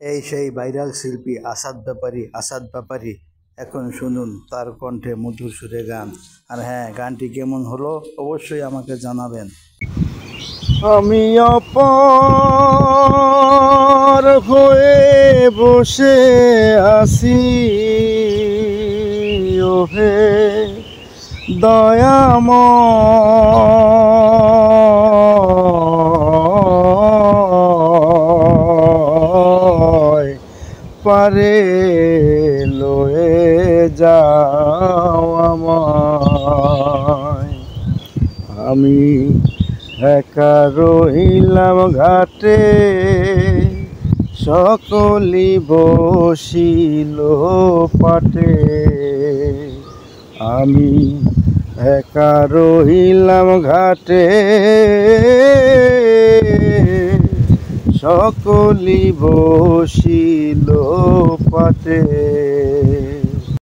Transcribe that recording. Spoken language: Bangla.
এই সেই ভাইরাল শিল্পী আসাদ ব্যাপারী এখন শুনুন তার কণ্ঠে মধুর সুরে গান। আর হ্যাঁ, গানটি কেমন হলো অবশ্যই আমাকে জানাবেন। আমি অপার হয়ে বসে আছি ওহে দয়াময়, পারে লয়ে যাও আমায়। আমি একা রহিলাম ঘাটে, সকলি বসিল পাটে। আমি একা রহিলাম ঘাটে, সকলি বসিল পাটে।